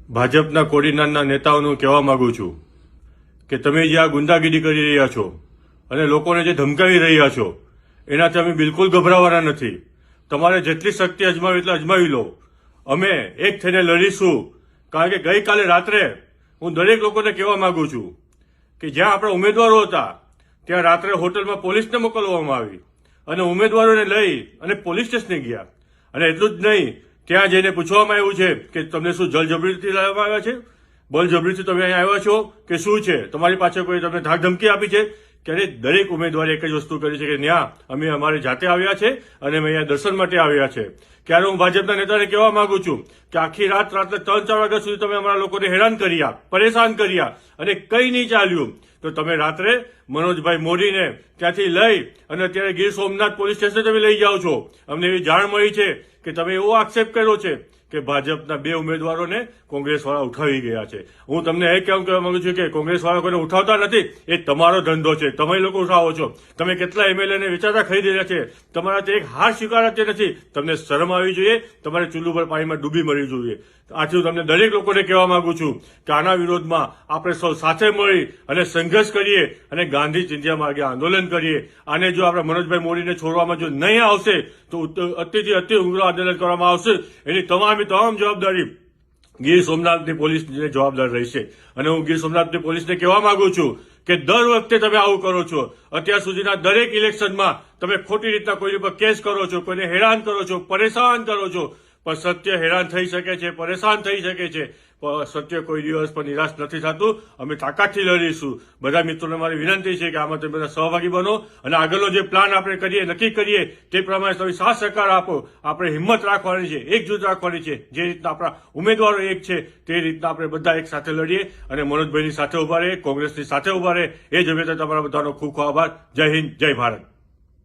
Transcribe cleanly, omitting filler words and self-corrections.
ભાજપના કોડીનારના નેતાઓનું કહેવા માંગુ છું કે તમે જે આ ગુંડાગીરી કરી રહ્યા છો અને લોકોને જે ધમકાવી રહ્યા છો એનાથી અમે બિલકુલ ગભરાવાના નથી. તમારે જેટલી શક્તિ અજમાવી એટલે અજમાવી લો. અમે એક થઈને લડીશું. કારણ કે ગઈકાલે રાત્રે હું દરેક લોકોને કહેવા માંગુ છું કે જ્યાં આપણા ઉમેદવારો હતા ત્યાં રાત્રે હોટલમાં પોલીસને મોકલવામાં આવી અને ઉમેદવારોને લઈ અને પોલીસ સ્ટેશને ગયા. અને એટલું જ નહીં, ત્યાં જઈને પૂછવામાં આવ્યું છે કે તમને શું જબરજસ્તીથી લાવવામાં આવ્યા છે, બળજબરીથી તમે અહીં આવ્યા છો કે શું છે, તમારી પાસે કોઈ તમને ધાક ધમકી આપી છે? ત્યારે દરેક ઉમેદવારે એક જ વસ્તુ કરી છે કે ન્યા અમે અમારી જાતે આવ્યા છે અને અમે અહીંયા દર્શન માટે આવ્યા છે. ત્યારે હું ભાજપના નેતાને કહેવા માંગુ છું કે આખી રાત્રે 3-4 વાગ્યા સુધી તમે અમારા લોકોને હેરાન કર્યા, પરેશાન કર્યા અને કંઈ નહીં ચાલ્યું. તો તમે રાત્રે મનોજભાઈ મોદીને ત્યાંથી લઈ અને અત્યારે ગીર સોમનાથ પોલીસ સ્ટેશને તમે લઈ જાઓ છો. અમને એવી જાણ મળી છે કે તમે એવો આક્ષેપ કર્યો છે કે ભાજપના 2 ઉમેદવારોને કોંગ્રેસવાળા ઉઠાવી ગયા છે. હું તમને એ કહેવા માંગુ છું કે કોંગ્રેસવાળા કોઈને ઉઠાવતા નથી, એ તમારો ધંધો છે. તમે લોકો ઉઠાવો છો. તમે કેટલા એમએલએને વિચારતા ખરીદી રહ્યા છે. તમારાથી એક હાર સ્વીકારાતી નથી. તમને શરમ આવી જોઈએ. તમારે ચૂલું પર પાણીમાં ડૂબી મરવી જોઈએ. આથી હું તમને દરેક લોકોને કહેવા માંગુ છું કે આના વિરોધમાં આપણે સૌ સાથે મળી અને સંઘર્ષ કરીએ અને ગાંધી ચિંધ્યા માર્ગે આંદોલન કરીએ. આને જો આપણે મનોજભાઈ મોદીને છોડવામાં જો નહીં આવશે તો અતિથી અતિ ઉગ્ર આંદોલન કરવામાં આવશે. એની તમામ જવાબદારી ગીર સોમનાથની પોલીસને જવાબદાર રહેશે. અને હું ગીર સોમનાથની પોલીસને કહેવા માંગુ છું કે દર વખતે તમે આવું કરો છો. અત્યાર સુધીના દરેક ઇલેક્શનમાં તમે ખોટી રીતના કોઈ પર કેસ કરો છો, કોઈને હેરાન કરો છો, પરેશાન કરો છો. પણ સત્ય હેરાન થઈ શકે છે, પરેશાન થઈ શકે છે, પણ સત્ય કોઈ દિવસ પણ નિરાશ નથી થતું. અમે તાકાતથી લડીશું. બધા મિત્રોને મારી વિનંતી છે કે આમાં તમે બધા સહભાગી બનો અને આગળનો જે પ્લાન આપણે કરીએ, નક્કી કરીએ તે પ્રમાણે તમે સાથ સહકાર આપો. આપણે હિંમત રાખવાની છે, એકજૂથ રાખવાની છે. જે રીતના આપણા ઉમેદવારો એક છે તે રીતના આપણે બધા એક સાથે લડીએ અને મનોજભાઈની સાથે ઉભા રહે, કોંગ્રેસની સાથે ઉભા રહે. એ જ અમે તમારા બધાનો ખૂબ ખૂબ આભાર. જય હિન્દ, જય ભારત.